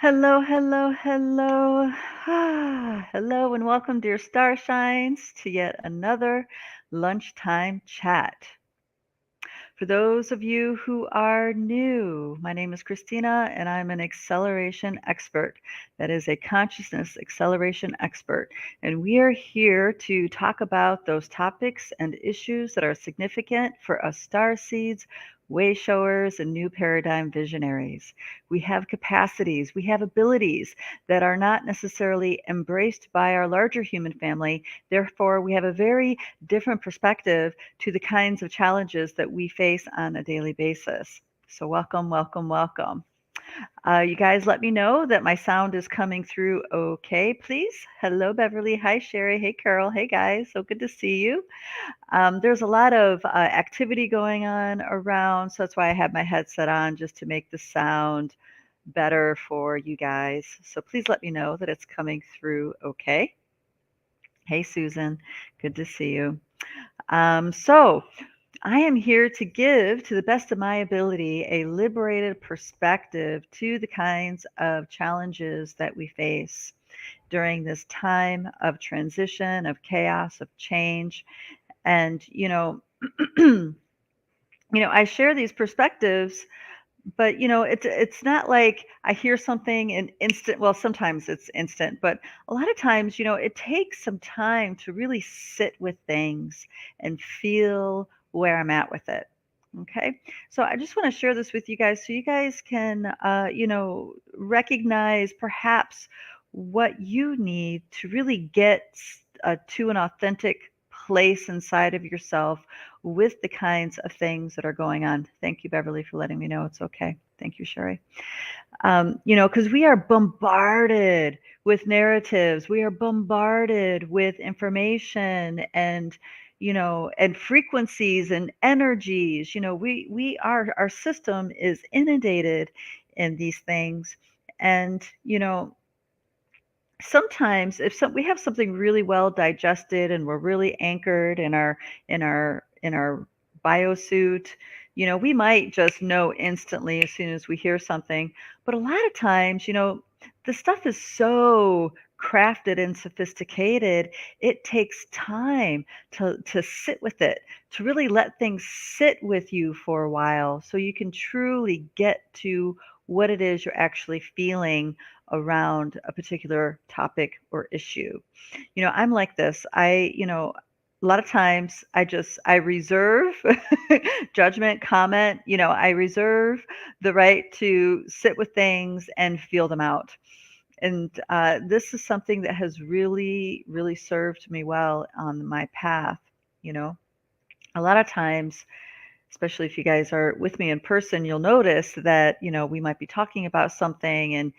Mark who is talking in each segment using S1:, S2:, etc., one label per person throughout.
S1: Hello, hello, hello. Hello, and welcome, dear Starshines, to yet another Lunchtime Chat. For those of you who are new, my name is Christina, and I'm an acceleration expert. That is a consciousness acceleration expert. And we are here to talk about those topics and issues that are significant for us starseeds, way showers, and new paradigm visionaries. We have capacities, we have abilities that are not necessarily embraced by our larger human family. Therefore, we have a very different perspective to the kinds of challenges that we face on a daily basis. So welcome, welcome, welcome. You guys let me know that my sound is coming through okay, please. Hello, Beverly. Hi, Sherry. Hey, Carol. Hey, guys. So good to see you. There's a lot of activity going on around, so that's why I have my headset on, just to make the sound better for you guys. So please let me know that it's coming through okay. Hey, Susan. Good to see you. So I am here to give, to the best of my ability, a liberated perspective to the kinds of challenges that we face during this time of transition, of chaos, of change. And, I share these perspectives, but it's not like I hear something and instant. Well, sometimes it's instant, but a lot of times, it takes some time to really sit with things and feel where I'm at with it. Okay, so I just want to share this with you guys so you guys can, recognize perhaps what you need to really get to an authentic place inside of yourself with the kinds of things that are going on. Thank you, Beverly, for letting me know it's okay. Thank you, Sherry. Because we are bombarded with narratives, we are bombarded with information and frequencies and energies. Our system is inundated in these things. And, sometimes if we have something really well digested and we're really anchored in our biosuit, we might just know instantly as soon as we hear something. But a lot of times, the stuff is so crafted and sophisticated, it takes time to sit with it, to really let things sit with you for a while so you can truly get to what it is you're actually feeling around a particular topic or issue. I'm like this. A lot of times I reserve judgment, comment, I reserve the right to sit with things and feel them out. And this is something that has really, really served me well on my path. You know, a lot of times, especially if you guys are with me in person, you'll notice that, we might be talking about something and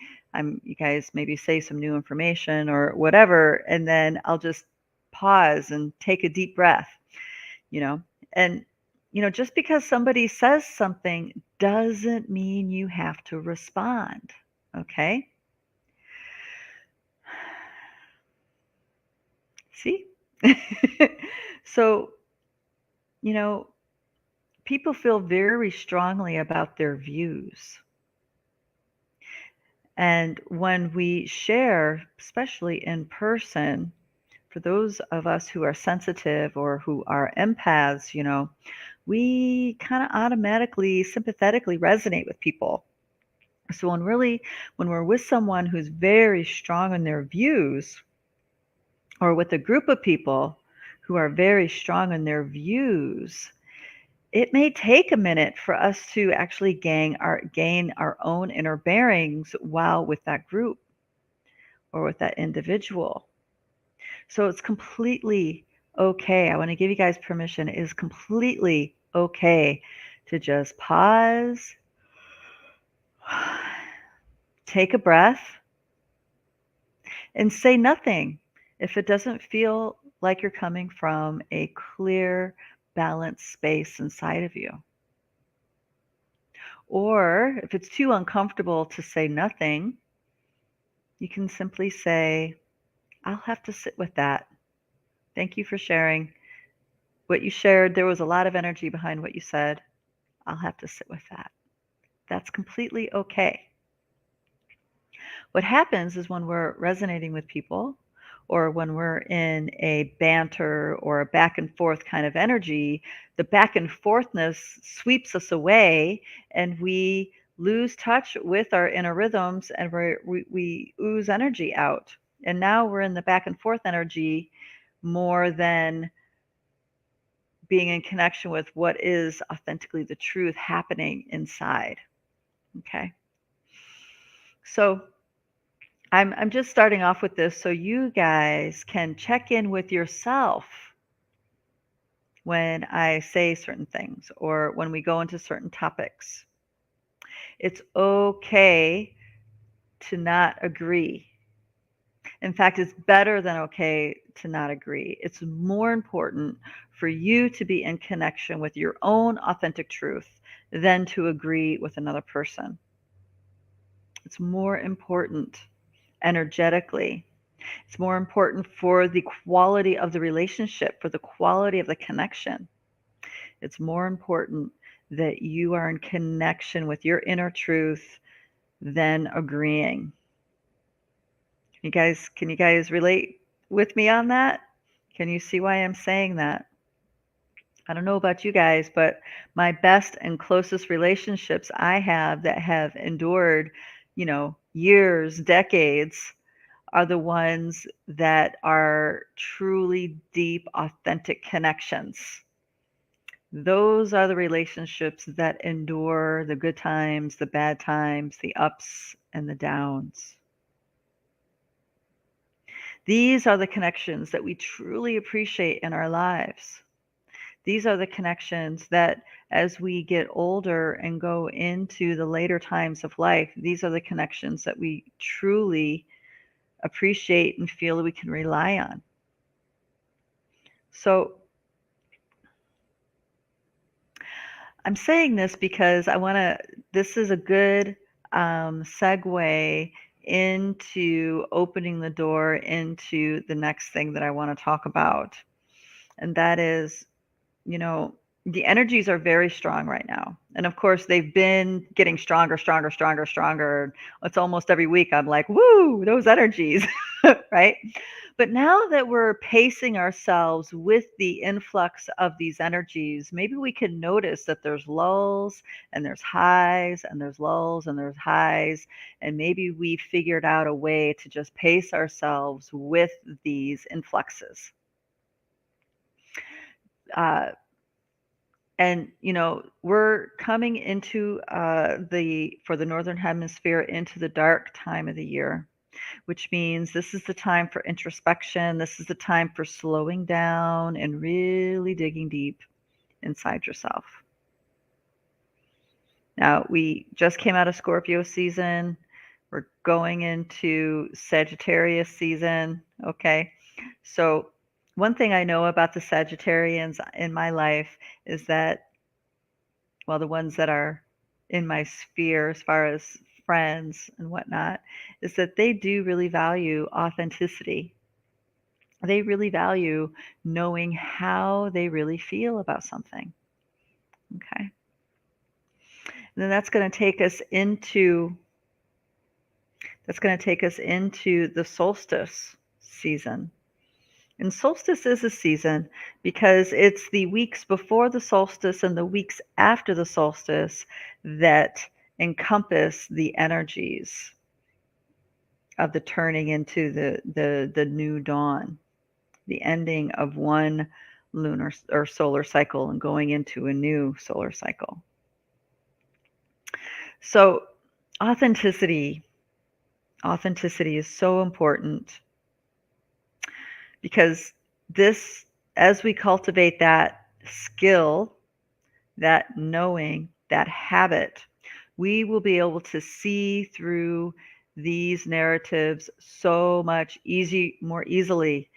S1: you guys maybe say some new information or whatever, and then I'll just pause and take a deep breath, you know, and, just because somebody says something doesn't mean you have to respond. Okay. See? So, you know, people feel very strongly about their views. And when we share, especially in person, for those of us who are sensitive or who are empaths, we kind of automatically, sympathetically resonate with people. So when we're with someone who's very strong in their views, or with a group of people who are very strong in their views, it may take a minute for us to actually gain our own inner bearings while with that group or with that individual. So it's completely okay. I want to give you guys permission. It is completely okay to just pause, take a breath, and say nothing if it doesn't feel like you're coming from a clear, balanced space inside of you. Or if it's too uncomfortable to say nothing, you can simply say, I'll have to sit with that. Thank you for sharing. What you shared, there was a lot of energy behind what you said. I'll have to sit with that. That's completely okay. What happens is when we're resonating with people, or when we're in a banter or a back and forth kind of energy, the back and forthness sweeps us away and we lose touch with our inner rhythms, and we ooze energy out. And now we're in the back and forth energy more than being in connection with what is authentically the truth happening inside. Okay. So I'm just starting off with this so you guys can check in with yourself when I say certain things or when we go into certain topics. It's okay to not agree. In fact, it's better than okay to not agree. It's more important for you to be in connection with your own authentic truth than to agree with another person. It's more important energetically. It's more important for the quality of the relationship, for the quality of the connection. It's more important that you are in connection with your inner truth than agreeing. Can you guys relate with me on that? Can you see why I'm saying that? I don't know about you guys, but my best and closest relationships I have that have endured, years, decades, are the ones that are truly deep, authentic connections. Those are the relationships that endure the good times, the bad times, the ups and the downs. These are the connections that we truly appreciate in our lives. These are the connections that, as we get older and go into the later times of life, these are the connections that we truly appreciate and feel that we can rely on. So I'm saying this because this is a good segue into opening the door into the next thing that I want to talk about. And that is, the energies are very strong right now. And of course, they've been getting stronger, stronger, stronger, stronger. It's almost every week I'm like, woo, those energies, right? But now that we're pacing ourselves with the influx of these energies, maybe we can notice that there's lulls and there's highs and there's lulls and there's highs. And maybe we figured out a way to just pace ourselves with these influxes. And we're coming into for the northern hemisphere into the dark time of the year, which means this is the time for introspection. This is the time for slowing down and really digging deep inside yourself. Now, we just came out of Scorpio season. We're going into Sagittarius season. Okay. So one thing I know about the Sagittarians in my life is that, well, the ones that are in my sphere as far as friends and whatnot, is that they do really value authenticity. They really value knowing how they really feel about something. Okay. And then that's going to take us into the solstice season. And solstice is a season because it's the weeks before the solstice and the weeks after the solstice that encompass the energies of the turning into the new dawn, the ending of one lunar or solar cycle and going into a new solar cycle. So authenticity is so important because this, as we cultivate that skill, that knowing, that habit, we will be able to see through these narratives so much more easily.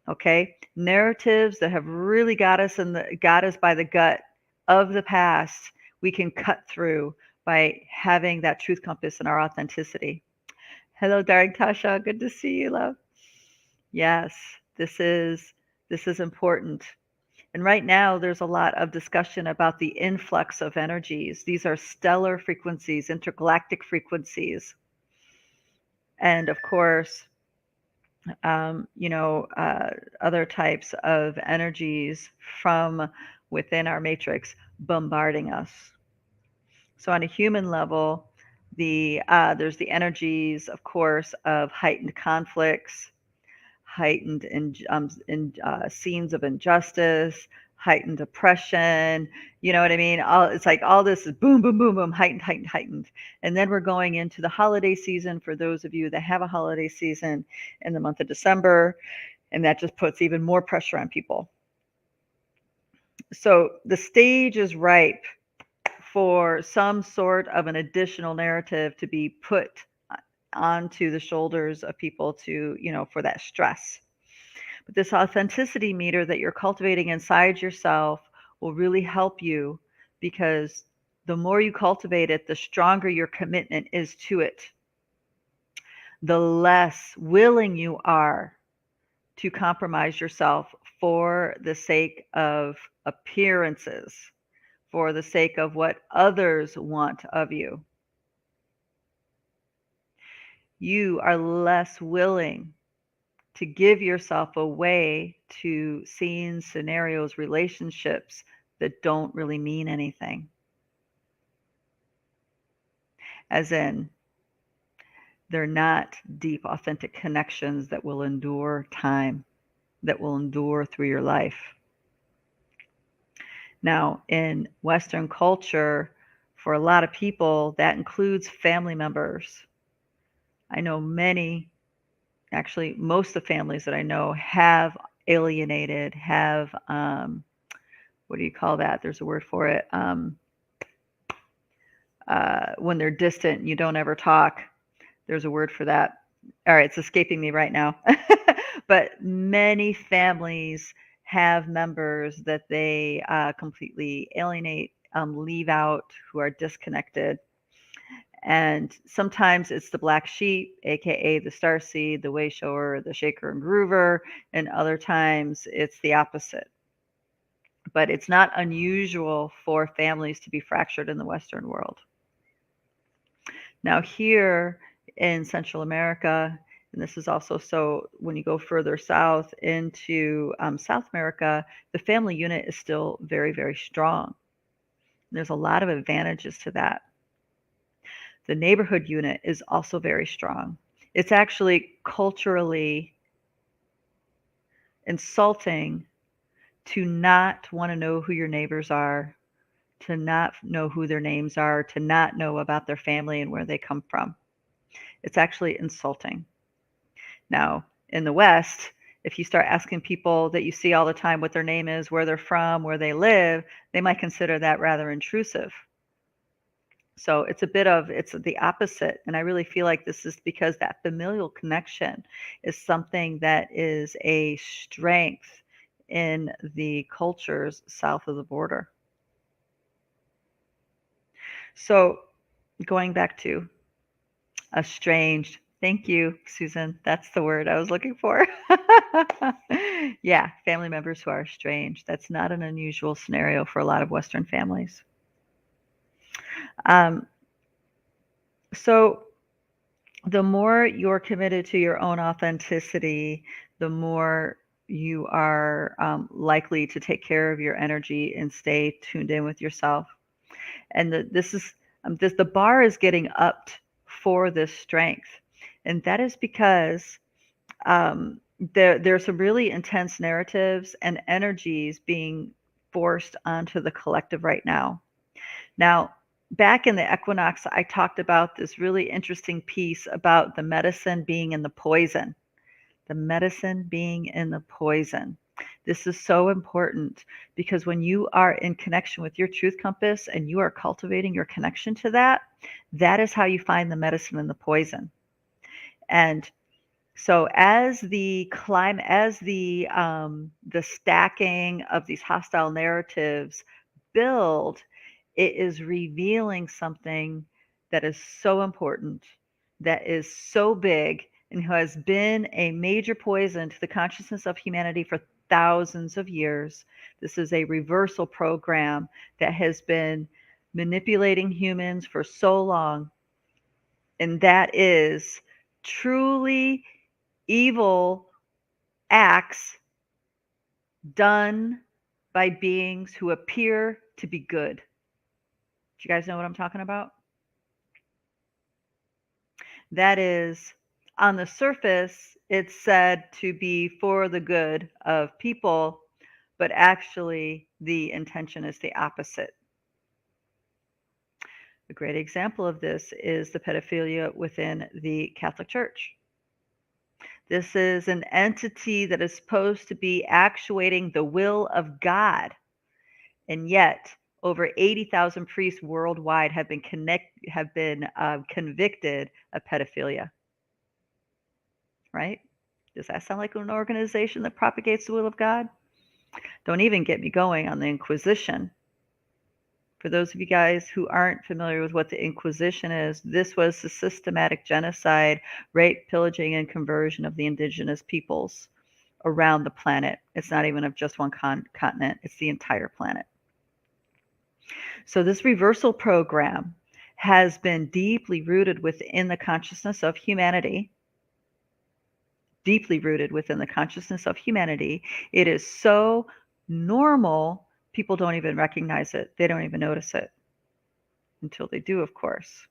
S1: Okay, narratives that have really got us by the gut of the past, we can cut through by having that truth compass and our authenticity. Hello, darling Tasha. Good to see you, love. Yes, this is important. And right now, there's a lot of discussion about the influx of energies. These are stellar frequencies, intergalactic frequencies. And of course, other types of energies from within our matrix bombarding us. So on a human level, there's the energies, of course, of heightened conflicts, heightened scenes of injustice, heightened oppression. You know what I mean? It's like all this is boom, boom, boom, boom, heightened, heightened, heightened. And then we're going into the holiday season for those of you that have a holiday season in the month of December, and that just puts even more pressure on people. So the stage is ripe for some sort of an additional narrative to be put onto the shoulders of people to, for that stress. But this authenticity meter that you're cultivating inside yourself will really help you, because the more you cultivate it, the stronger your commitment is to it. The less willing you are to compromise yourself for the sake of appearances, for the sake of what others want of you. You are less willing to give yourself away to scenes, scenarios, relationships that don't really mean anything. As in, they're not deep, authentic connections that will endure time, that will endure through your life. Now, in Western culture, for a lot of people, that includes family members. I know actually, most of the families that I know have alienated, have, what do you call that? There's a word for it. When they're distant, you don't ever talk. There's a word for that. All right, it's escaping me right now. But many families have members that they completely alienate, leave out, who are disconnected. And sometimes it's the black sheep, aka the starseed, the way shower, the shaker and groover, and other times it's the opposite. But it's not unusual for families to be fractured in the Western world. Now, here in Central America, and this is also so when you go further south into South America, the family unit is still very, very strong. There's a lot of advantages to that. The neighborhood unit is also very strong. It's actually culturally insulting to not want to know who your neighbors are, to not know who their names are, to not know about their family and where they come from. It's actually insulting. Now, in the West, if you start asking people that you see all the time what their name is, where they're from, where they live, they might consider that rather intrusive. So it's the opposite. And I really feel like this is because that familial connection is something that is a strength in the cultures south of the border. So going back to estranged. Thank you, Susan. That's the word I was looking for. Yeah, family members who are estranged. That's not an unusual scenario for a lot of Western families. So the more you're committed to your own authenticity, the more you are likely to take care of your energy and stay tuned in with yourself. And the bar is getting upped for this strength, and that is because there's some really intense narratives and energies being forced onto the collective right now. Now, back in the equinox, I talked about this really interesting piece about the medicine being in the poison. The medicine being in the poison. This is so important because when you are in connection with your truth compass and you are cultivating your connection to that, that is how you find the medicine in the poison. And so as the stacking of these hostile narratives build, it is revealing something that is so important, that is so big, and who has been a major poison to the consciousness of humanity for thousands of years. This is a reversal program that has been manipulating humans for so long, and that is truly evil acts done by beings who appear to be good. Do you guys know what I'm talking about? That is, on the surface, it's said to be for the good of people, but actually the intention is the opposite. A great example of this is the pedophilia within the Catholic Church. This is an entity that is supposed to be actuating the will of God, and yet over 80,000 priests worldwide have been convicted of pedophilia. Right? Does that sound like an organization that propagates the will of God? Don't even get me going on the Inquisition. For those of you guys who aren't familiar with what the Inquisition is, this was the systematic genocide, rape, pillaging, and conversion of the indigenous peoples around the planet. It's not even of just one continent, it's the entire planet. So this reversal program has been deeply rooted within the consciousness of humanity. Deeply rooted within the consciousness of humanity. It is so normal, people don't even recognize it. They don't even notice it until they do, of course.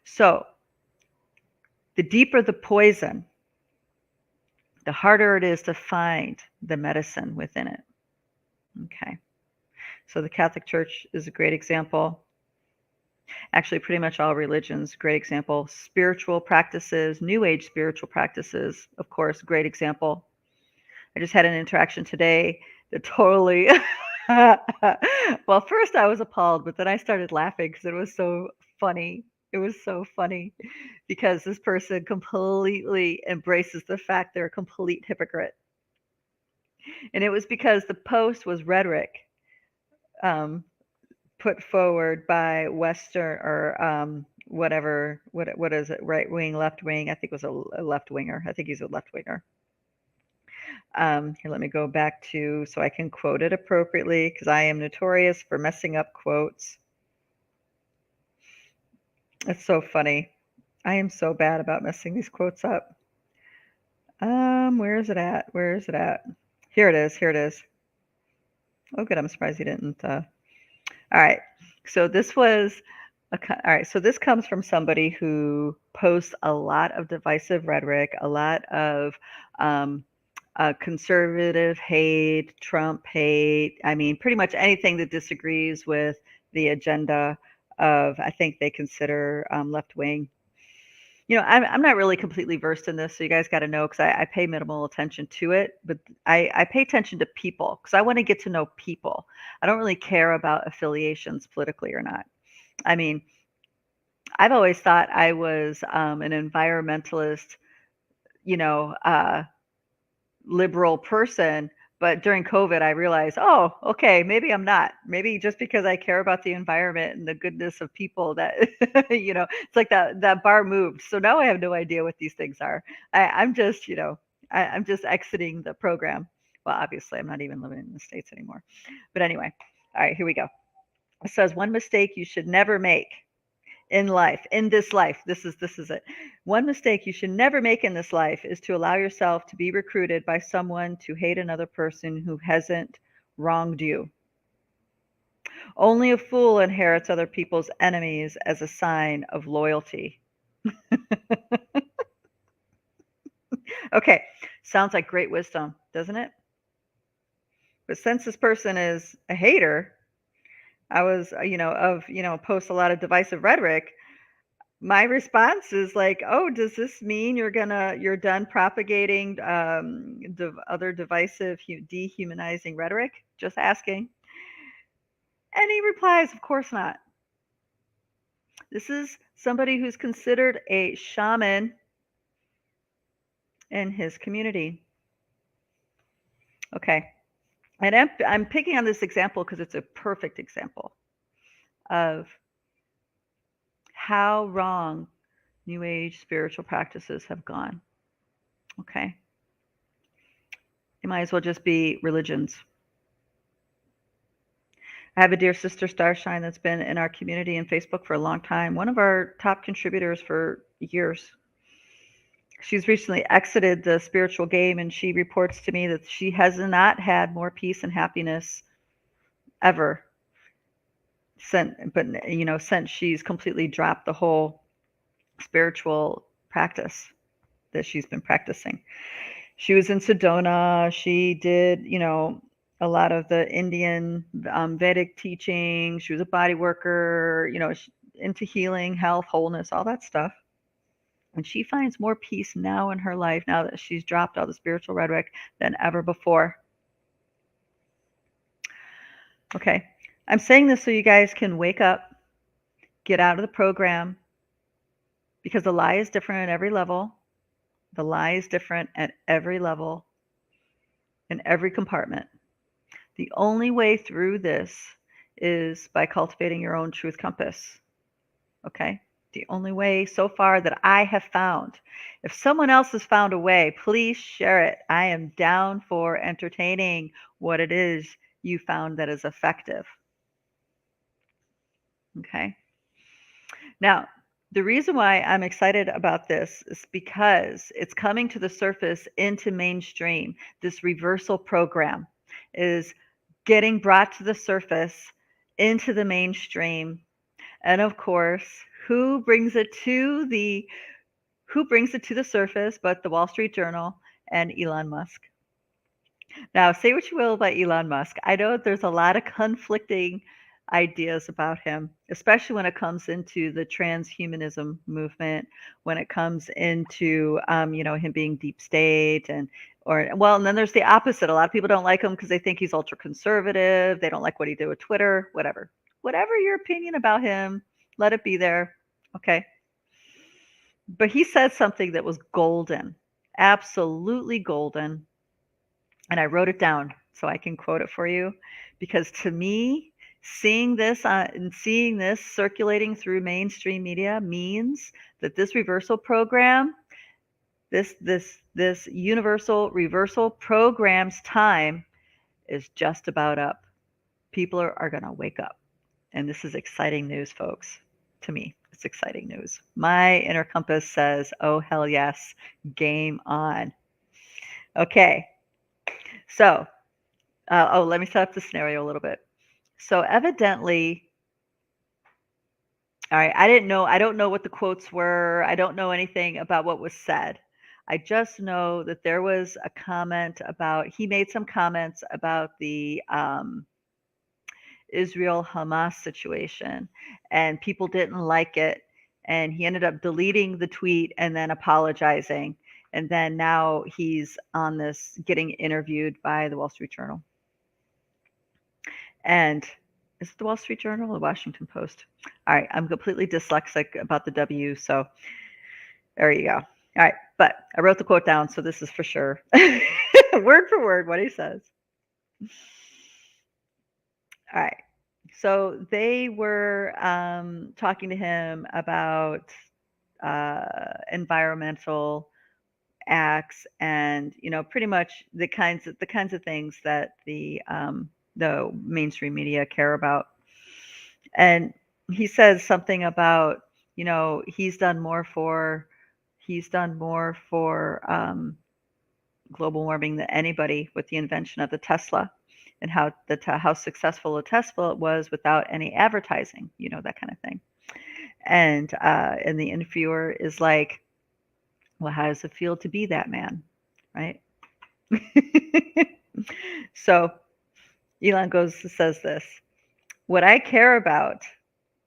S1: So, the deeper the poison, the harder it is to find the medicine within it. Okay. So, the Catholic Church is a great example. Actually, pretty much all religions, great example. Spiritual practices, New Age spiritual practices, of course, great example. I just had an interaction today that totally well, first I was appalled, but then I started laughing because it was so funny. It was so funny because this person completely embraces the fact they're a complete hypocrite. And it was because the post was rhetoric um, put forward by Western or whatever, what is it, right wing, left wing? I think it was a left winger. I think he's a left winger. Here, let me go back to so I can quote it appropriately because I am notorious for messing up quotes. It's so funny. I am so bad about messing these quotes up. Where is it at? Where is it at? Here it is. Here it is. Oh, good. I'm surprised you didn't. All right. So this was all right. So this comes from somebody who posts a lot of divisive rhetoric, a lot of conservative hate, Trump hate. I mean, pretty much anything that disagrees with the agenda of, I think they consider left wing. You know, I'm not really completely versed in this, so you guys got to know because I pay minimal attention to it, but I pay attention to people because I want to get to know people. I don't really care about affiliations politically or not. I mean, I've always thought I was an environmentalist, you know, liberal person, but during COVID, I realized, oh, okay, maybe I'm not. Maybe just because I care about the environment and the goodness of people that, you know, it's like that bar moved. So now I have no idea what these things are. I'm just, you know, I'm just exiting the program. Well, obviously, I'm not even living in the States anymore. But anyway, all right, here we go. It says one mistake you should never make in life, in this life. This is it. One mistake you should never make in this life is to allow yourself to be recruited by someone to hate another person who hasn't wronged you. Only a fool inherits other people's enemies as a sign of loyalty. Okay, sounds like great wisdom, doesn't it? But since this person is a hater, I was, posts a lot of divisive rhetoric. My response is like, "Oh, does this mean you're done propagating other divisive, dehumanizing rhetoric?" Just asking. And he replies, "Of course not. This is somebody who's considered a shaman in his community." Okay, and I'm picking on this example because it's a perfect example of how wrong New Age spiritual practices have gone. Okay. It might as well just be religions. I have a dear sister, Starshine, that's been in our community and Facebook for a long time. One of our top contributors for years. She's recently exited the spiritual game, and she reports to me that she has not had more peace and happiness ever since she's completely dropped the whole spiritual practice that she's been practicing. She was in Sedona. She did, a lot of the Indian Vedic teaching. She was a body worker, into healing, health, wholeness, all that stuff. And she finds more peace now in her life, now that she's dropped all the spiritual rhetoric, than ever before. Okay. I'm saying this so you guys can wake up, get out of the program, because the lie is different at every level. The lie is different at every level, in every compartment. The only way through this is by cultivating your own truth compass. Okay? The only way so far that I have found. If someone else has found a way, please share it. I am down for entertaining what it is you found that is effective. Okay? Now, the reason why I'm excited about this is because it's coming to the surface into mainstream. This reversal program is getting brought to the surface into the mainstream. And of course, who brings it to the surface but the Wall Street Journal and Elon Musk? Now, say what you will about Elon Musk. I know there's a lot of conflicting ideas about him, especially when it comes into the transhumanism movement, when it comes into, him being deep state and then there's the opposite. A lot of people don't like him because they think he's ultra conservative. They don't like what he did with Twitter, whatever. Whatever your opinion about him, let it be there. Okay. But he said something that was golden, absolutely golden. And I wrote it down so I can quote it for you, because to me, seeing this circulating through mainstream media means that this reversal program, this universal reversal program's time is just about up. People are going to wake up. And this is exciting news, folks. To me, it's exciting news. My inner compass says, oh, hell yes, game on. Okay. So, let me set up the scenario a little bit. So evidently, all right, I don't know what the quotes were. I don't know anything about what was said. I just know that there was a comment he made some comments about the Israel Hamas situation, and people didn't like it. And he ended up deleting the tweet and then apologizing. And then now he's on this getting interviewed by the Wall Street Journal. And is it the Wall Street Journal or the Washington Post? All right, I'm completely dyslexic about the W, so there you go. All right, but I wrote the quote down, so this is for sure. Word for word what he says. All right. So they were talking to him about environmental acts and pretty much the kinds of things that the mainstream media care about. And he says something about he's done more for global warming than anybody with the invention of the Tesla, and how successful a Tesla was without any advertising, that kind of thing. And the interviewer is like, well, how does it feel to be that man, right? So Elon says this: what I care about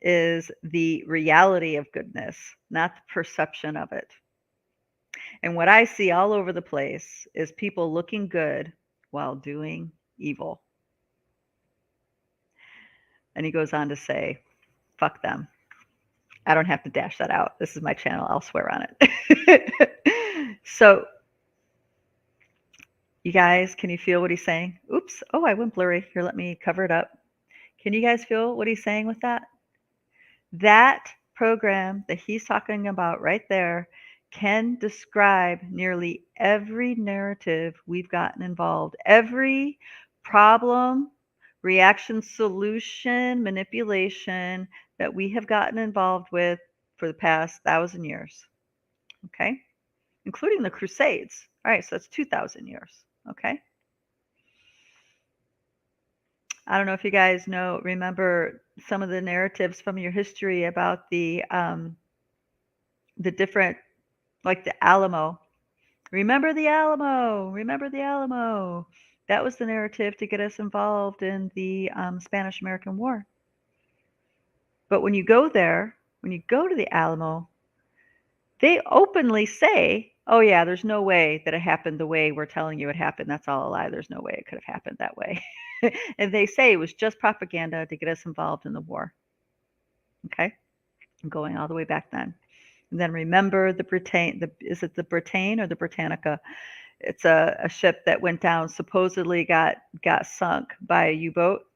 S1: is the reality of goodness, not the perception of it. And what I see all over the place is people looking good while doing evil. And he goes on to say, fuck them. I don't have to dash that out. This is my channel. I'll swear on it. So, you guys, can you feel what he's saying? Oops. Oh, I went blurry. Here, let me cover it up. Can you guys feel what he's saying with that? That program that he's talking about right there can describe nearly every narrative we've gotten involved, every problem, reaction, solution, manipulation that we have gotten involved with for the past 1,000 years. okay? Including the Crusades. All right, so that's 2,000 years, okay? I don't know if you guys remember some of the narratives from your history about the different, like the Alamo. Remember the Alamo. Remember the Alamo. That was the narrative to get us involved in the Spanish-American War. But when you go there, when you go to the Alamo, they openly say, "Oh yeah, there's no way that it happened the way we're telling you it happened. That's all a lie. There's no way it could have happened that way." And they say it was just propaganda to get us involved in the war. Okay? I'm going all the way back then. And then remember the Britannia, is it the Britannia or the Britannica? It's a ship that went down, supposedly got sunk by a U-boat,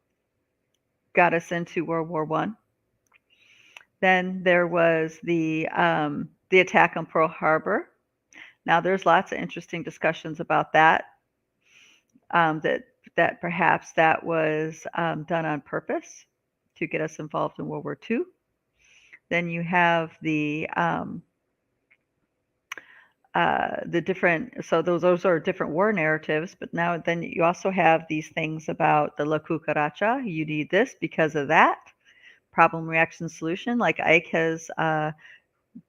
S1: got us into World War One. Then there was the attack on Pearl Harbor. Now there's lots of interesting discussions about that. That perhaps that was done on purpose to get us involved in World War II. Then you have the different, so those are different war narratives, but now then you also have these things about the la cucaracha. You need this because of that. Problem, reaction, solution, like Ike has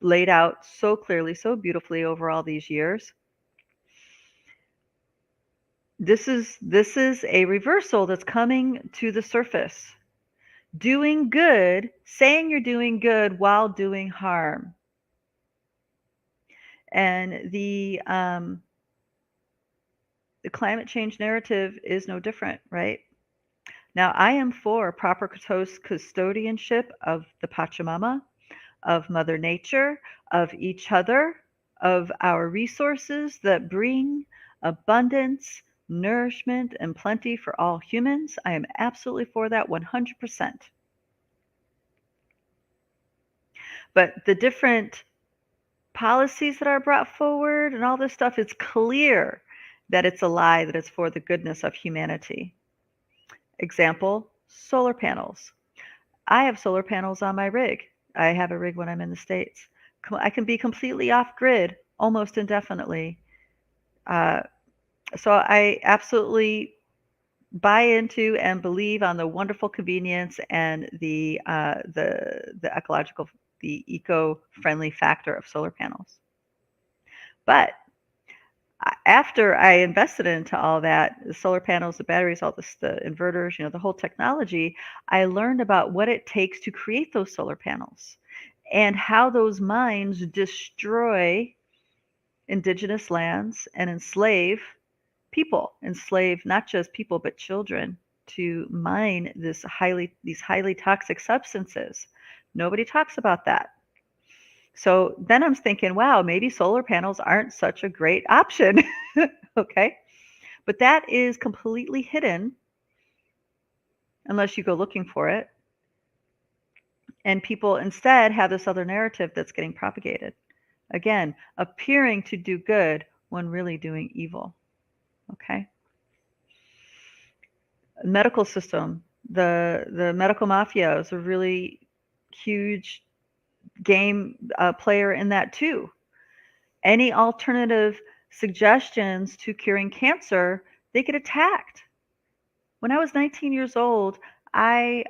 S1: laid out so clearly, so beautifully over all these years. This is a reversal that's coming to the surface. Doing good, saying you're doing good while doing harm. And the climate change narrative is no different, right? Now, I am for proper custodianship of the Pachamama, of Mother Nature, of each other, of our resources that bring abundance, nourishment, and plenty for all humans. I am absolutely for that 100%. But the different policies that are brought forward and all this stuff, it's clear that it's a lie, that it's for the goodness of humanity. Example, solar panels. I have solar panels on my rig. I have a rig when I'm in the States. I can be completely off grid almost indefinitely. So I absolutely buy into and believe on the wonderful convenience and the ecological, the eco-friendly factor of solar panels. But after I invested into all that, the solar panels, the batteries, all this, the inverters, the whole technology, I learned about what it takes to create those solar panels and how those mines destroy indigenous lands and enslave people, enslave not just people but children to mine these highly toxic substances. Nobody talks about that. So then I'm thinking, wow, maybe solar panels aren't such a great option. Okay. But that is completely hidden unless you go looking for it. And people instead have this other narrative that's getting propagated. Again, appearing to do good when really doing evil. Okay. Medical system. The medical mafia is a really huge game player in that too. Any alternative suggestions to curing cancer, they get attacked. When I was 19 years old, I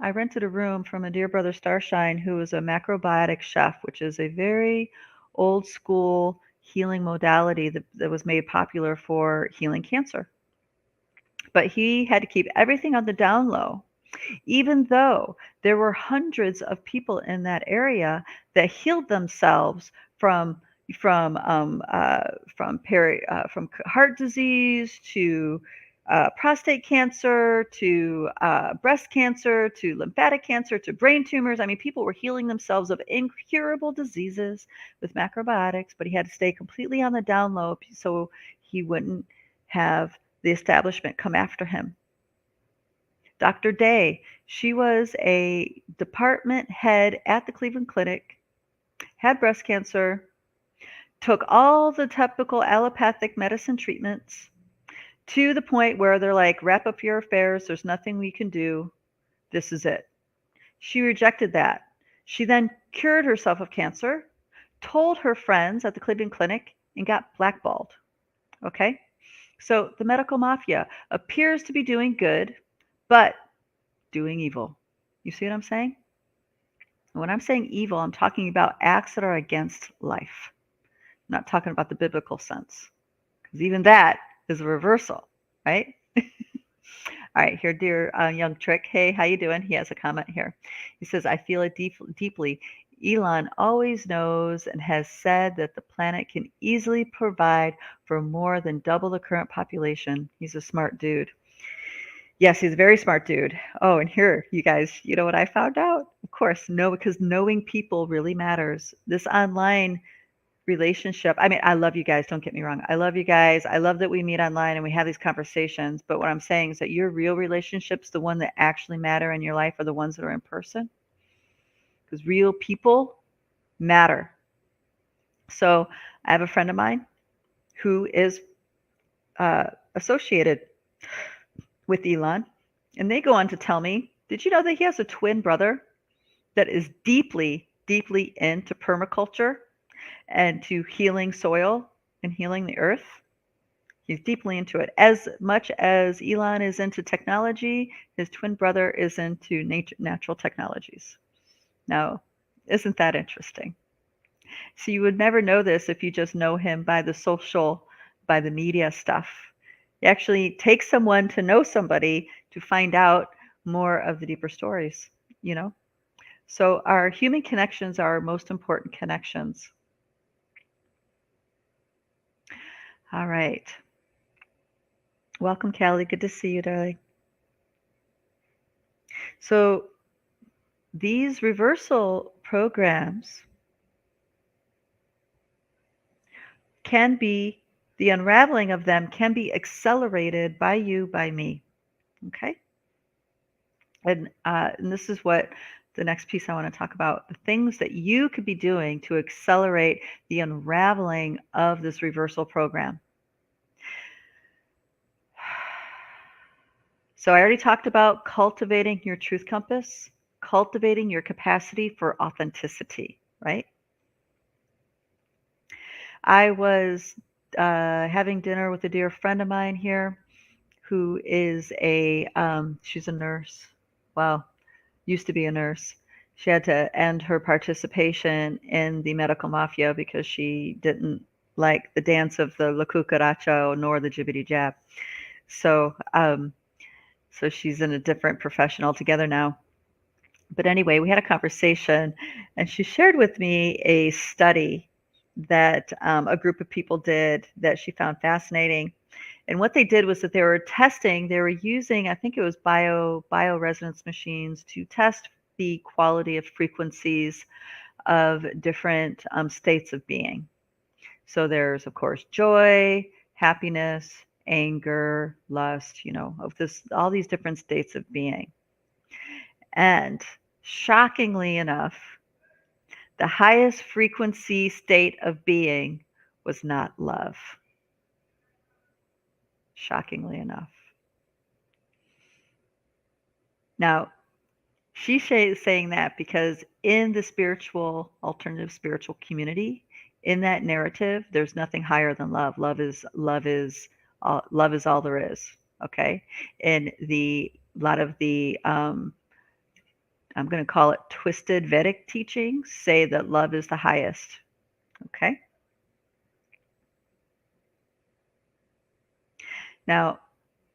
S1: rented a room from a dear brother Starshine who was a macrobiotic chef, which is a very old school healing modality that was made popular for healing cancer. But he had to keep everything on the down low, even though there were hundreds of people in that area that healed themselves from heart disease to prostate cancer to breast cancer to lymphatic cancer to brain tumors. I mean, people were healing themselves of incurable diseases with macrobiotics, but he had to stay completely on the down low so he wouldn't have the establishment come after him. Dr. Day, she was a department head at the Cleveland Clinic, had breast cancer, took all the typical allopathic medicine treatments to the point where they're like, wrap up your affairs, there's nothing we can do, this is it. She rejected that. She then cured herself of cancer, told her friends at the Cleveland Clinic and got blackballed. Okay? So the medical mafia appears to be doing good, but doing evil. You see what I'm saying? When I'm saying evil, I'm talking about acts that are against life. I'm not talking about the biblical sense, because even that is a reversal, right? All right, here, dear young trick. Hey, how you doing? He has a comment here. He says, I feel it deeply. Elon always knows and has said that the planet can easily provide for more than double the current population. He's a smart dude. Yes, he's a very smart dude. Oh, and here, you guys, you know what I found out? Of course, no, because knowing people really matters. This online relationship, I mean, I love you guys, don't get me wrong. I love you guys. I love that we meet online and we have these conversations. But what I'm saying is that your real relationships, the one that actually matter in your life, are the ones that are in person. Because real people matter. So I have a friend of mine who is associated with Elon, and they go on to tell me, did you know that he has a twin brother that is deeply, deeply into permaculture and to healing soil and healing the earth? He's deeply into it. As much as Elon is into technology, his twin brother is into natural technologies. Now, isn't that interesting? So you would never know this if you just know him by the social, by the media stuff. It actually takes someone to know somebody to find out more of the deeper stories, you know? So our human connections are our most important connections. All right. Welcome, Callie. Good to see you, darling. So these reversal programs can be, the unraveling of them can be accelerated by you, by me. Okay? And this is what the next piece I want to talk about, the things that you could be doing to accelerate the unraveling of this reversal program. So I already talked about cultivating your truth compass, cultivating your capacity for authenticity, right? I was having dinner with a dear friend of mine here who is she's a nurse. Wow, used to be a nurse. She had to end her participation in the medical mafia because she didn't like the dance of the La Cucaracha nor the jibbity jab. So, so she's in a different profession altogether now. But anyway, we had a conversation, and she shared with me a study that a group of people did that she found fascinating. And what they did was that they were testing, they were using, I think it was bioresonance machines to test the quality of frequencies of different states of being. So there's, of course, joy, happiness, anger, lust, of this, all these different states of being. And shockingly enough, the highest frequency state of being was not love. Shockingly enough. Now, she's saying that because in the alternative spiritual community, in that narrative, there's nothing higher than love. Love is all there is. Okay, and a lot of the I'm going to call it twisted Vedic teachings say that love is the highest. Okay. Now,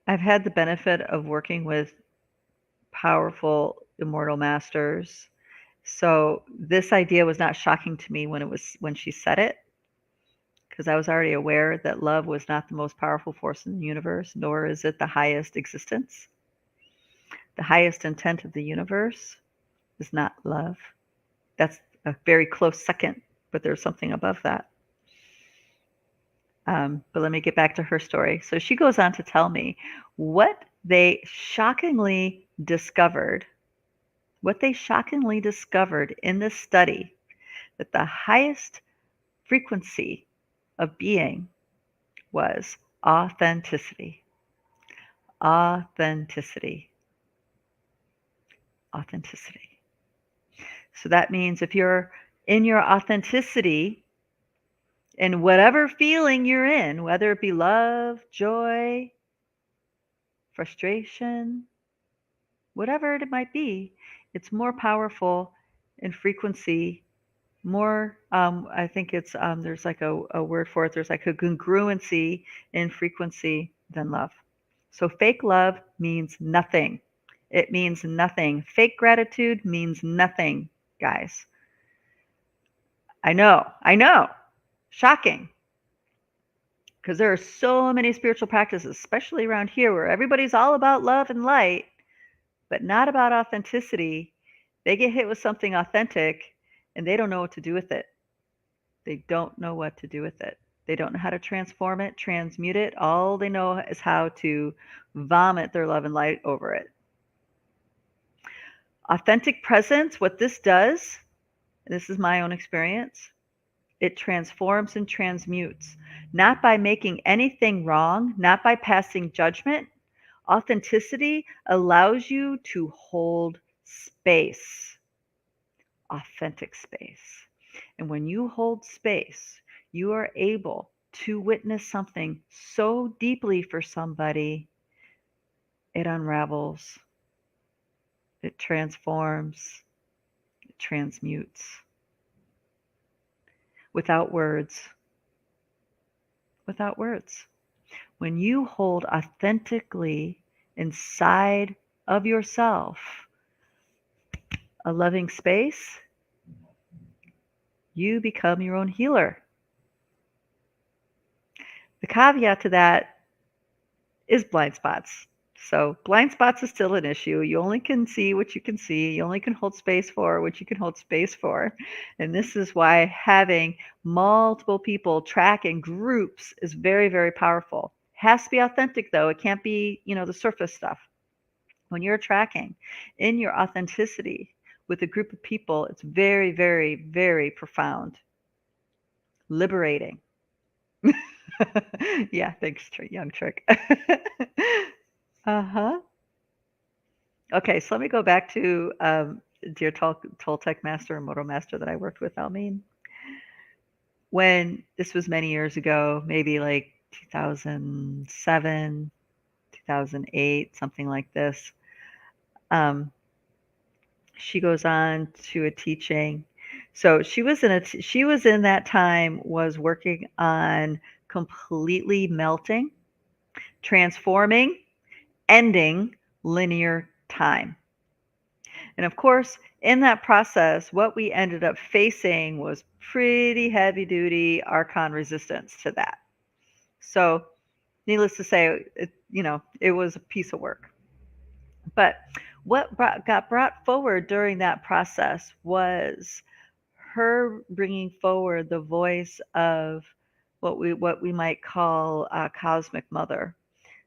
S1: I've had the benefit of working with powerful immortal masters. So this idea was not shocking to me when she said it, because I was already aware that love was not the most powerful force in the universe, nor is it the highest existence. The highest intent of the universe is not love. That's a very close second, but there's something above that. But let me get back to her story. So she goes on to tell me what they shockingly discovered in this study, that the highest frequency of being was authenticity. Authenticity. Authenticity. So that means if you're in your authenticity, in whatever feeling you're in, whether it be love, joy, frustration, whatever it might be, it's more powerful in frequency. More, I think it's, there's like a word for it. There's like a congruency in frequency than love. So fake love means nothing. It means nothing. Fake gratitude means nothing, guys. I know. Shocking. Because there are so many spiritual practices, especially around here, where everybody's all about love and light, but not about authenticity. They get hit with something authentic and they don't know what to do with it. They don't know what to do with it. They don't know how to transform it, transmute it. All they know is how to vomit their love and light over it. Authentic presence, what this does, this is my own experience, it transforms and transmutes, not by making anything wrong, not by passing judgment. Authenticity allows you to hold space, authentic space. And when you hold space, you are able to witness something so deeply for somebody, it unravels, it transforms, it transmutes without words. Without words. When you hold authentically inside of yourself a loving space, you become your own healer. The caveat to that is blind spots. So blind spots is still an issue. You only can see what you can see. You only can hold space for what you can hold space for. And this is why having multiple people track in groups is very, very powerful. Has to be authentic though. It can't be, the surface stuff. When you're tracking in your authenticity with a group of people, it's very, very, very profound, liberating. Yeah, thanks, young trick. Uh-huh. Okay, so let me go back to dear Toltec master and Moto master that I worked with, Almine. When this was many years ago, maybe like 2007, 2008, something like this. She goes on to a teaching. So she was in that time was working on completely melting, transforming, ending linear time. And of course, in that process, what we ended up facing was pretty heavy duty archon resistance to that. So, needless to say, it was a piece of work. But what got brought forward during that process was her bringing forward the voice of what we might call a cosmic mother.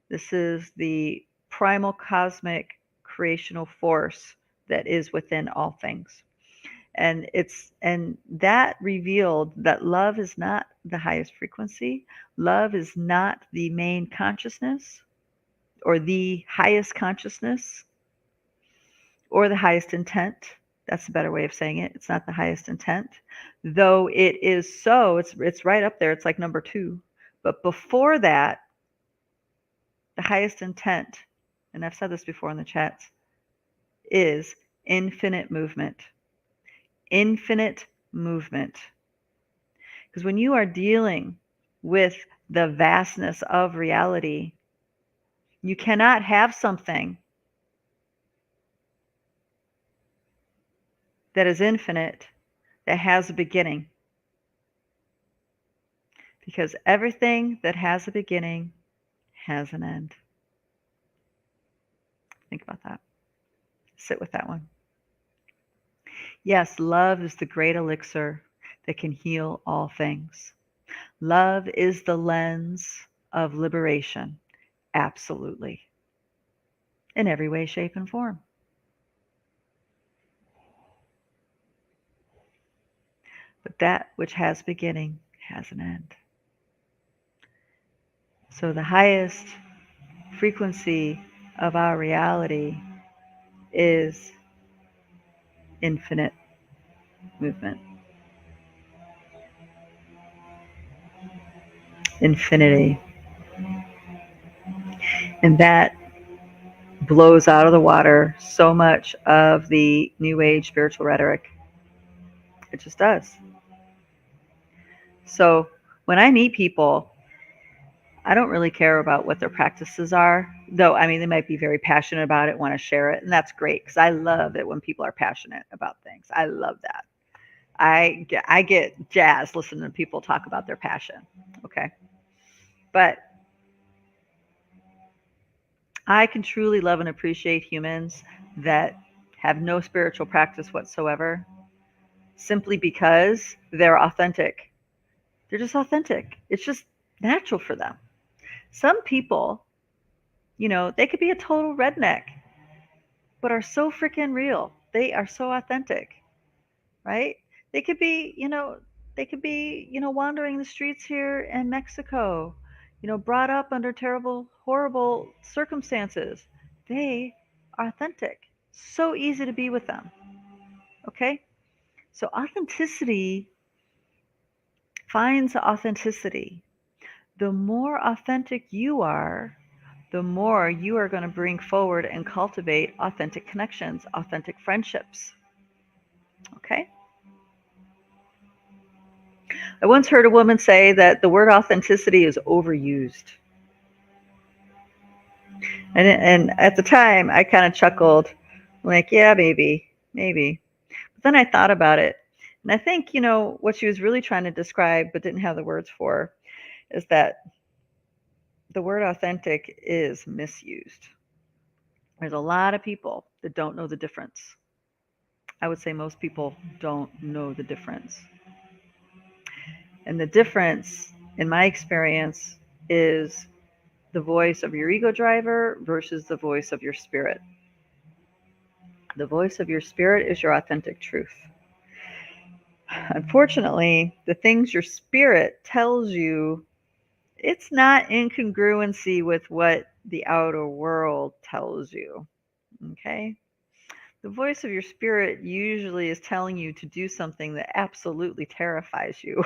S1: This is the primal cosmic creational force that is within all things. And that revealed that love is not the highest frequency. Love is not the main consciousness or the highest consciousness or the highest intent. That's a better way of saying it. It's not the highest intent, though it is so. It's right up there. It's like number 2. But before that, the highest intent, and I've said this before in the chats, is infinite movement. Infinite movement. Because when you are dealing with the vastness of reality, you cannot have something that is infinite that has a beginning. Because everything that has a beginning has an end. Think about that. Sit with that one. Yes, love is the great elixir that can heal all things. Love is the lens of liberation. Absolutely. In every way, shape, and form. But that which has beginning has an end. So the highest frequency of our reality is infinite movement. infinity. And that blows out of the water so much of the New Age spiritual rhetoric. It just does. So when I meet people, I don't really care about what their practices are, though. I mean, they might be very passionate about it, want to share it, and that's great because I love it when people are passionate about things. I love that. I get jazzed listening to people talk about their passion. Okay, but I can truly love and appreciate humans that have no spiritual practice whatsoever, simply because they're authentic. They're just authentic. It's just natural for them. Some people, they could be a total redneck, but are so freaking real. They are so authentic, right? They could be, wandering the streets here in Mexico, brought up under terrible, horrible circumstances. They are authentic. So easy to be with them. Okay? So authenticity finds authenticity. The more authentic you are, the more you are going to bring forward and cultivate authentic connections, authentic friendships. Okay? I once heard a woman say that the word authenticity is overused. And at the time, I kind of chuckled, like, yeah, maybe. But then I thought about it. And I think, what she was really trying to describe but didn't have the words for is that the word authentic is misused. There's a lot of people that don't know the difference. I would say most people don't know the difference. And the difference, in my experience, is the voice of your ego driver versus the voice of your spirit. The voice of your spirit is your authentic truth. Unfortunately, the things your spirit tells you, it's not in congruency with what the outer world tells you. Okay? The voice of your spirit usually is telling you to do something that absolutely terrifies you.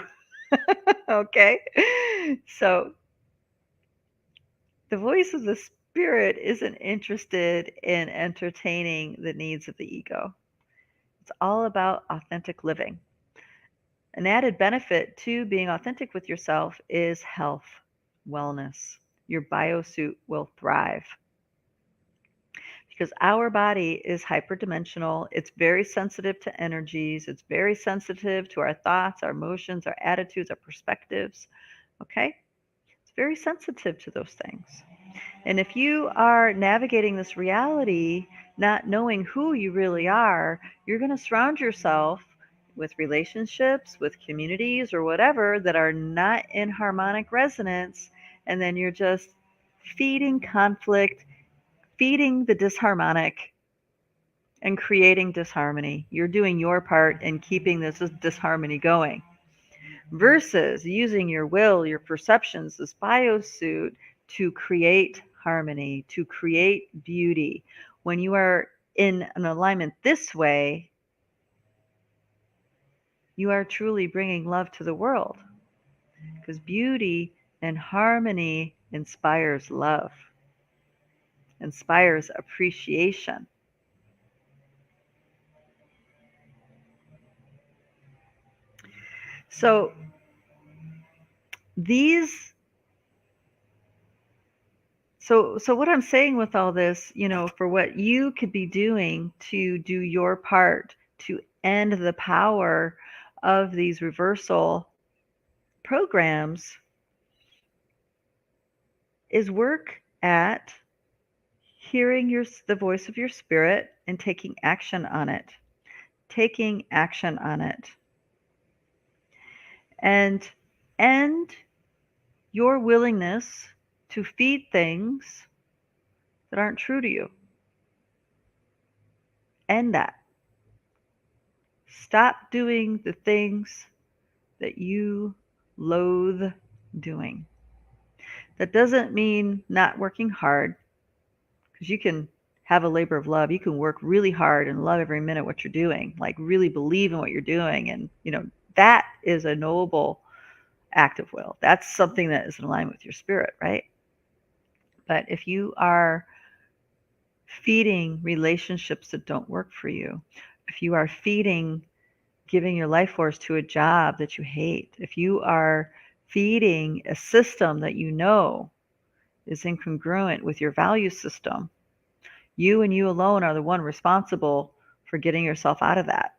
S1: Okay? So, the voice of the spirit isn't interested in entertaining the needs of the ego. It's all about authentic living. An added benefit to being authentic with yourself is health, wellness. Your biosuit will thrive because our body is hyperdimensional. It's very sensitive to energies. It's very sensitive to our thoughts, our emotions, our attitudes, our perspectives. Okay? It's very sensitive to those things. And if you are navigating this reality, not knowing who you really are, you're going to surround yourself with relationships, with communities, or whatever that are not in harmonic resonance. And then you're just feeding conflict, feeding the disharmonic, and creating disharmony. You're doing your part in keeping this disharmony going. Versus using your will, your perceptions, this biosuit to create harmony, to create beauty. When you are in an alignment this way, you are truly bringing love to the world because beauty and harmony inspires love, inspires appreciation. So these so what I'm saying with all this, for what you could be doing to do your part to end the power of these reversal programs is work at hearing the voice of your spirit and taking action on it. Taking action on it. And end your willingness to feed things that aren't true to you. End that. Stop doing the things that you loathe doing. That doesn't mean not working hard, because you can have a labor of love. You can work really hard and love every minute what you're doing, like really believe in what you're doing. And, that is a noble active will. That's something that is in line with your spirit, right? But if you are feeding relationships that don't work for you, if you are feeding giving your life force to a job that you hate, if you are feeding a system that you know is incongruent with your value system, you and you alone are the one responsible for getting yourself out of that.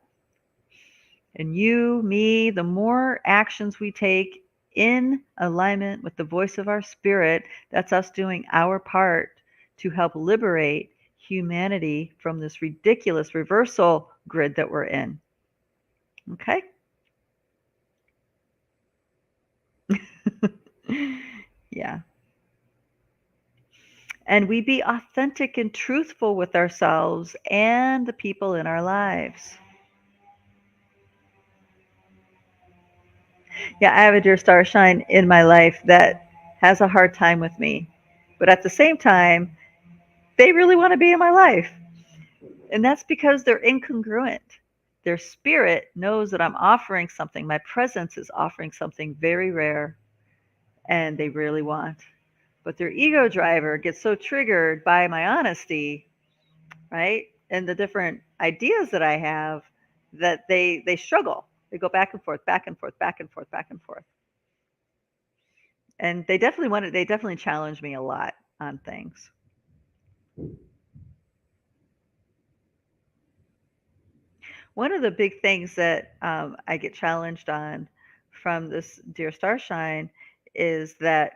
S1: And you, me, the more actions we take in alignment with the voice of our spirit, that's us doing our part to help liberate humanity from this ridiculous reversal grid that we're in. Okay? Yeah. And we be authentic and truthful with ourselves and the people in our lives. Yeah, I have a dear star shine in my life that has a hard time with me. But at the same time, they really want to be in my life. And that's because they're incongruent. Their spirit knows that I'm offering something. My presence is offering something very rare and they really want. But their ego driver gets so triggered by my honesty, right? And the different ideas that I have that they struggle. They go back and forth, back and forth, back and forth, back and forth. And they definitely challenge me a lot on things. One of the big things that I get challenged on from this dear starshine is that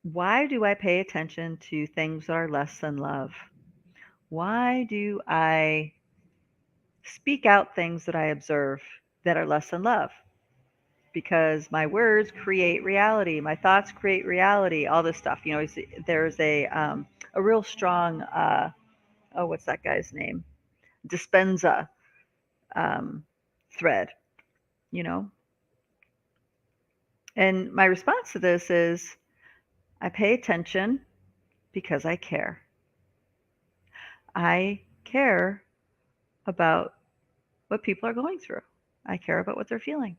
S1: why do I pay attention to things that are less than love? Why do I speak out things that I observe that are less than love? Because my words create reality, my thoughts create reality, all this stuff. You know, there's a real strong, oh, what's that guy's name? Dispenza thread, you know? And my response to this is I pay attention because I care. I care about what people are going through. I care about what they're feeling.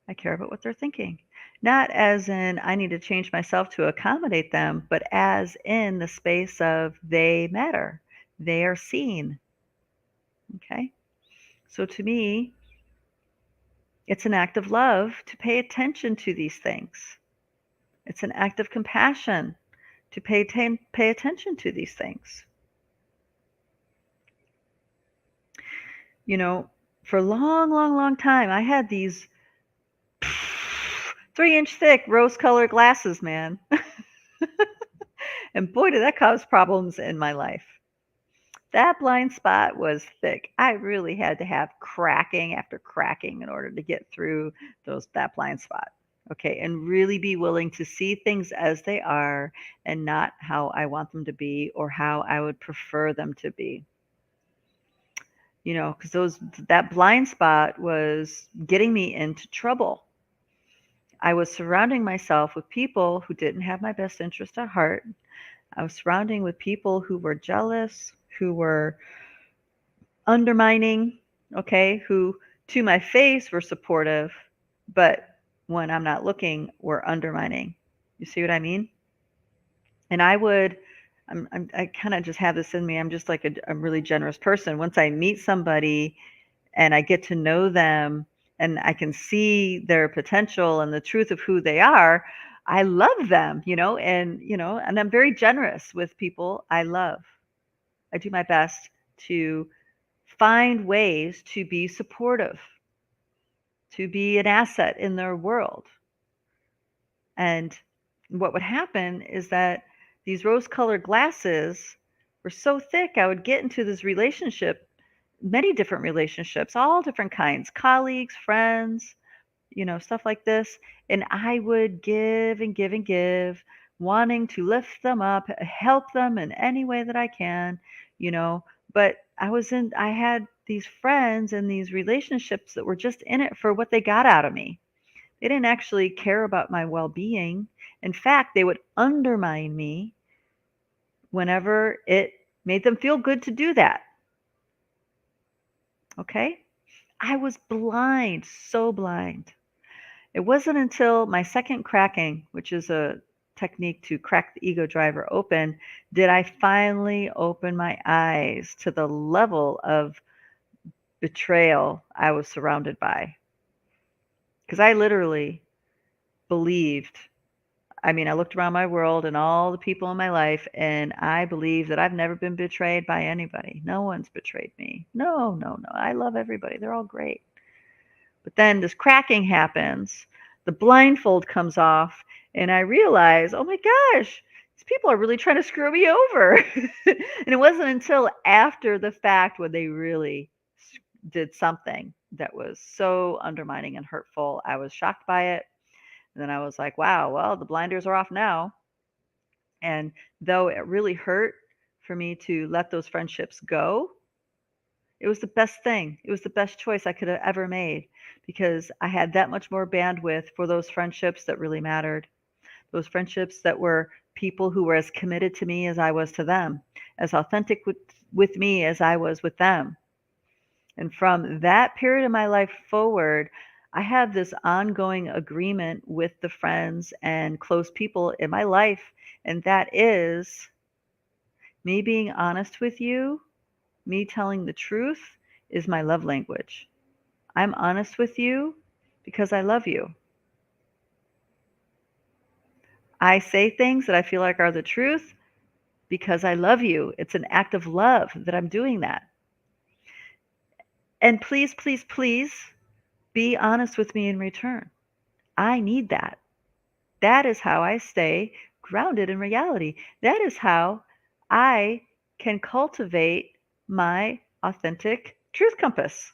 S1: I care about what they're thinking. Not as in I need to change myself to accommodate them, but as in the space of they matter. They are seen. Okay? So to me, it's an act of love to pay attention to these things. It's an act of compassion to pay attention to these things. You know, for a long, long, long time, I had these 3-inch thick rose colored glasses, man. And boy, did that cause problems in my life. That blind spot was thick. I really had to have cracking after cracking in order to get through that blind spot. Okay, and really be willing to see things as they are and not how I want them to be or how I would prefer them to be. You know, because that blind spot was getting me into trouble. I was surrounding myself with people who didn't have my best interest at heart. I was surrounding with people who were jealous, who were undermining, okay, who to my face were supportive, but when I'm not looking, were undermining. You see what I mean? And I kind of just have this in me. I'm just like a really generous person. Once I meet somebody and I get to know them and I can see their potential and the truth of who they are, I love them, and I'm very generous with people I love. I do my best to find ways to be supportive, to be an asset in their world. And what would happen is that these rose colored glasses were so thick, I would get into this relationship, many different relationships, all different kinds, colleagues, friends, stuff like this. And I would give and give and give, wanting to lift them up, help them in any way that I can, you know. But I had these friends and these relationships that were just in it for what they got out of me. They didn't actually care about my well being. In fact, they would undermine me whenever it made them feel good to do that. Okay? I was blind, so blind. It wasn't until my second cracking, which is a technique to crack the ego driver open, did I finally open my eyes to the level of betrayal I was surrounded by. Because I literally believed, I mean, I looked around my world and all the people in my life, and I believe that I've never been betrayed by anybody. No one's betrayed me. No, no, no. I love everybody. They're all great. But then this cracking happens, the blindfold comes off, and I realize, oh my gosh, these people are really trying to screw me over. And it wasn't until after the fact when they really did something that was so undermining and hurtful. I was shocked by it. And then I was like, wow, well, the blinders are off now. And though it really hurt for me to let those friendships go, it was the best thing. It was the best choice I could have ever made because I had that much more bandwidth for those friendships that really mattered. Those friendships that were people who were as committed to me as I was to them, as authentic with me as I was with them. And from that period of my life forward, I have this ongoing agreement with the friends and close people in my life. And that is me being honest with you, me telling the truth is my love language. I'm honest with you because I love you. I say things that I feel like are the truth because I love you. It's an act of love that I'm doing that. And please, please, please be honest with me in return. I need that. That is how I stay grounded in reality. That is how I can cultivate my authentic truth compass.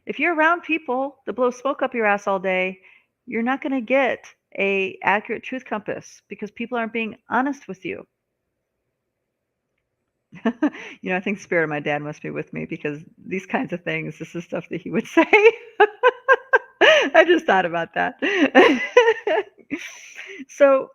S1: If you're around people that blow smoke up your ass all day, you're not going to get a accurate truth compass because people aren't being honest with you. I think the spirit of my dad must be with me because these kinds of things, this is stuff that he would say. I just thought about that. So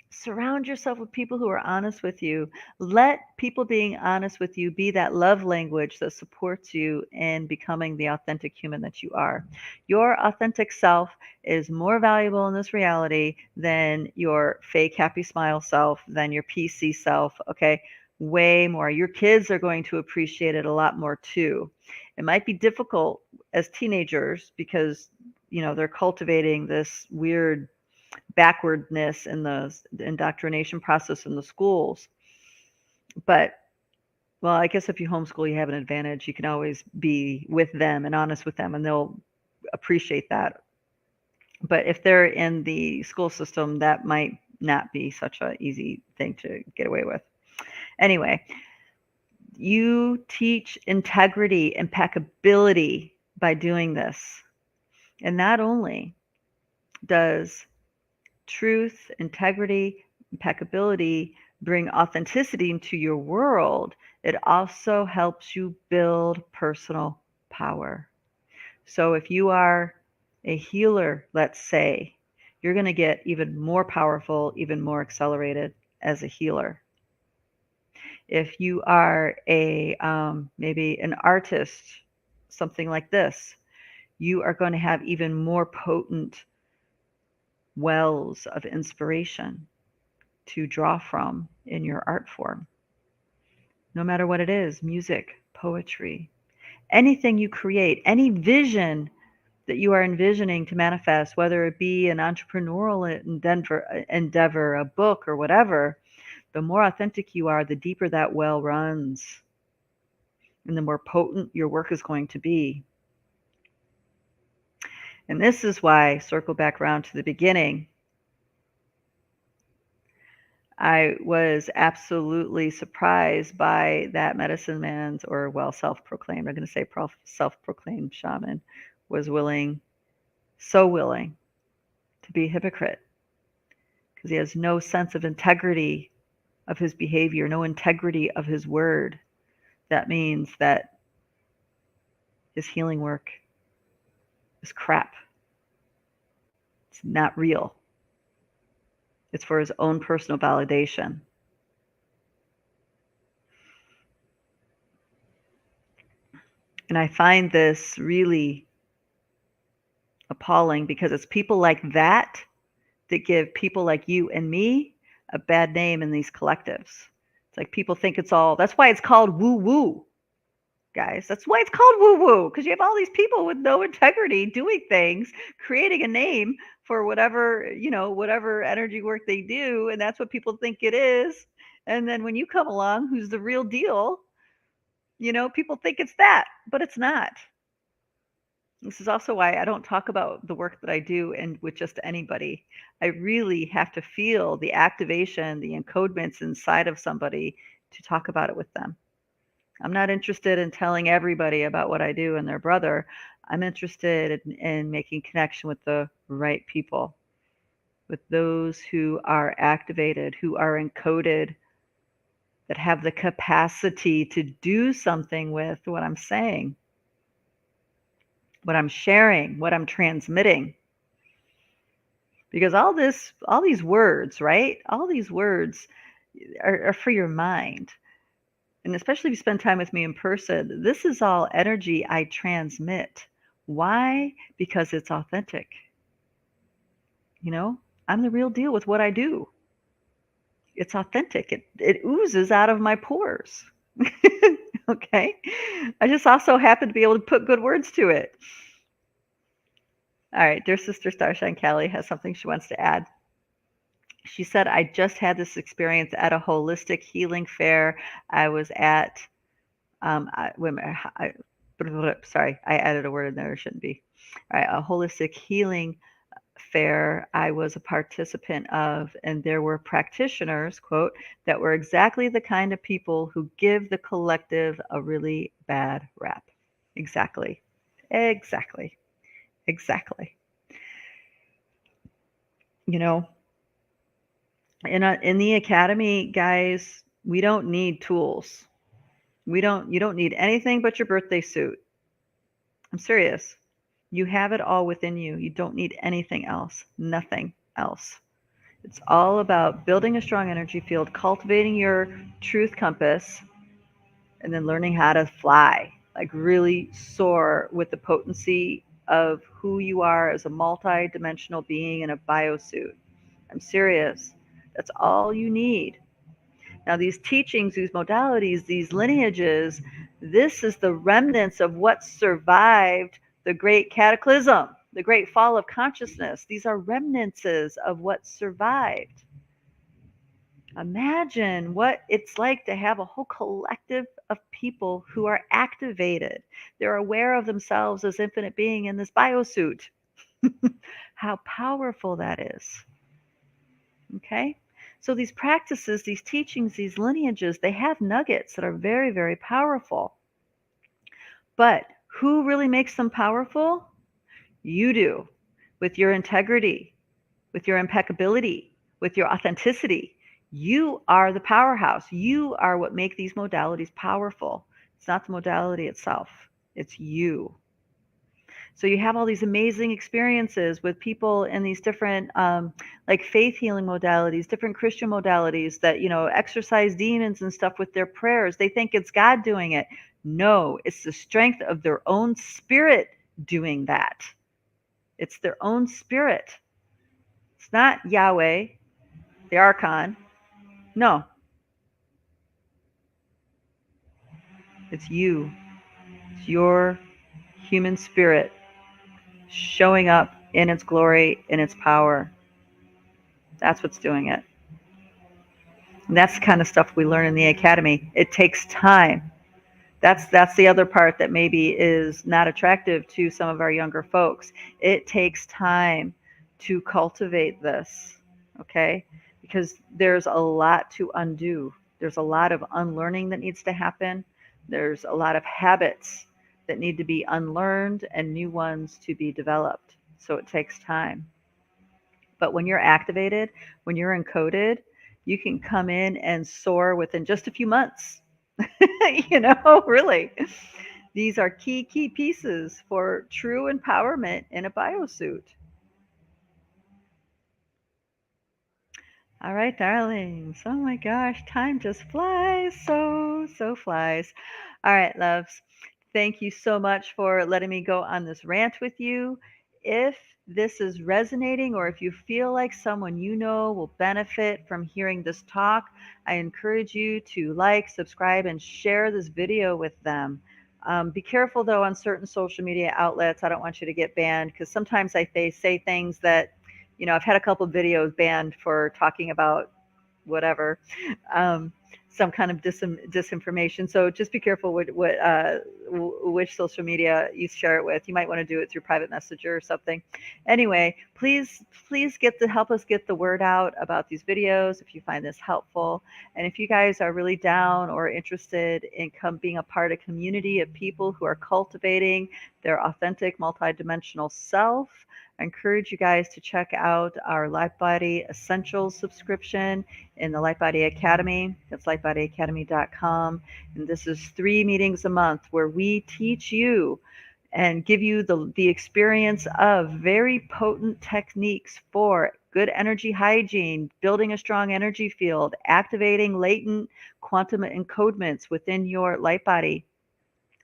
S1: surround yourself with people who are honest with you. Let people being honest with you be that love language that supports you in becoming the authentic human that you are. Your authentic self is more valuable in this reality than your fake happy smile self, than your PC self. Okay. Way more. Your kids are going to appreciate it a lot more too. It might be difficult as teenagers because, they're cultivating this weird backwardness in the indoctrination process in the schools. But, well, I guess if you homeschool, you have an advantage. You can always be with them and honest with them, and they'll appreciate that. But if they're in the school system, that might not be such an easy thing to get away with. Anyway, you teach integrity, impeccability by doing this. And not only does truth, integrity, impeccability bring authenticity into your world, it also helps you build personal power. So if you are a healer, let's say, you're going to get even more powerful, even more accelerated as a healer. If you are maybe an artist, something like this, you are going to have even more potent wells of inspiration to draw from in your art form. No matter what it is, music, poetry, anything you create, any vision that you are envisioning to manifest, whether it be an entrepreneurial endeavor, a book, or whatever, the more authentic you are, the deeper that well runs, and the more potent your work is going to be. And this is why, circle back around to the beginning, I was absolutely surprised by that medicine man's, or self-proclaimed, I'm going to say self-proclaimed shaman, was so willing to be a hypocrite because he has no sense of integrity of his behavior, no integrity of his word. That means that his healing work is crap. It's not real. It's for his own personal validation. And I find this really appalling, because it's people like that that give people like you and me a bad name in these collectives. It's like people think it's all, that's why it's called woo woo, guys. That's why it's called woo woo, because you have all these people with no integrity doing things, creating a name for whatever, whatever energy work they do. And that's what people think it is. And then when you come along, who's the real deal, people think it's that, but it's not. This is also why I don't talk about the work that I do and with just anybody. I really have to feel the activation, the encodements inside of somebody to talk about it with them. I'm not interested in telling everybody about what I do and their brother. I'm interested in making connection with the right people, with those who are activated, who are encoded, that have the capacity to do something with what I'm saying, what I'm sharing, what I'm transmitting. Because all these words, right? All these words are for your mind. And especially if you spend time with me in person, this is all energy I transmit. Why? Because it's authentic. I'm the real deal with what I do. It's authentic. It oozes out of my pores. Okay? I just also happen to be able to put good words to it. All right, dear sister Starshine Callie has something she wants to add. She said, I just had this experience at a holistic healing fair I was at. Sorry, I added a word in there it shouldn't be. All right, a holistic healing fair I was a participant of, and there were practitioners, quote, that were exactly the kind of people who give the collective a really bad rap. Exactly. Exactly. Exactly. In the academy, guys, we don't need tools. You don't need anything but your birthday suit. I'm serious. You have it all within you. You don't need anything else. Nothing else. It's all about building a strong energy field, cultivating your truth compass, and then learning how to fly, like really soar with the potency of who you are as a multi-dimensional being in a biosuit. I'm serious. That's all you need. Now, these teachings, these modalities, these lineages, this is the remnants of what survived the great cataclysm, the great fall of consciousness. These are remnants of what survived. Imagine what it's like to have a whole collective of people who are activated. They're aware of themselves as infinite being in this biosuit. How powerful that is. Okay? So these practices, these teachings, these lineages, they have nuggets that are very, very powerful. But who really makes them powerful? You do, with your integrity, with your impeccability, with your authenticity. You are the powerhouse. You are what make these modalities powerful. It's not the modality itself. It's you. So you have all these amazing experiences with people in these different like faith healing modalities, different Christian modalities that, exorcise demons and stuff with their prayers. They think it's God doing it. No, it's the strength of their own spirit doing that. It's their own spirit. It's not Yahweh, the Archon. No, it's you. It's your human spirit showing up in its glory, in its power. That's what's doing it. And that's the kind of stuff we learn in the academy. It takes time. That's the other part that maybe is not attractive to some of our younger folks. It takes time to cultivate this, okay? Because there's a lot to undo. There's a lot of unlearning that needs to happen. There's a lot of habits that need to be unlearned and new ones to be developed. So it takes time. But when you're activated, when you're encoded, you can come in and soar within just a few months. Really. These are key pieces for true empowerment in a biosuit. All right, darlings. Oh my gosh, time just flies. So flies. All right, loves. Thank you so much for letting me go on this rant with you. if this is resonating, or if you feel like someone you know will benefit from hearing this talk, I encourage you to like, subscribe, and share this video with them. Be careful though on certain social media outlets. I don't want you to get banned, because sometimes they say things that, I've had a couple of videos banned for talking about whatever, some kind of disinformation. So just be careful which social media you share it with. You might want to do it through private messenger or something. Anyway, please help us get the word out about these videos if you find this helpful. And if you guys are really down or interested in being a part of a community of people who are cultivating their authentic multidimensional self, I encourage you guys to check out our Life Body Essentials subscription in the Life Body Academy. That's lifebodyacademy.com. And this is 3 meetings a month where we teach you and give you the experience of very potent techniques for good energy hygiene, building a strong energy field, activating latent quantum encodements within your light body,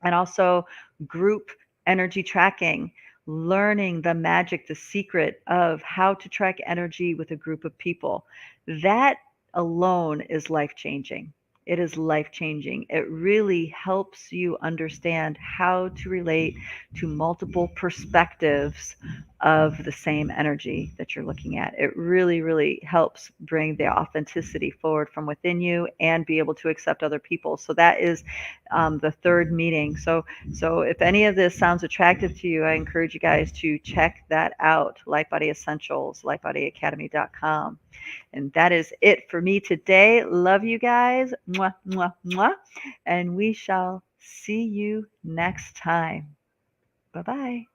S1: and also group energy tracking, learning the magic, the secret of how to track energy with a group of people. That alone is life changing. It is life changing. It really helps you understand how to relate to multiple perspectives of the same energy that you're looking at. It really, really helps bring the authenticity forward from within you and be able to accept other people. So that is the 3rd meeting. So if any of this sounds attractive to you, I encourage you guys to check that out. Life Body Essentials, lifebodyacademy.com. And that is it for me today. Love you guys. Mwah, mwah, mwah. And we shall see you next time. Bye-bye.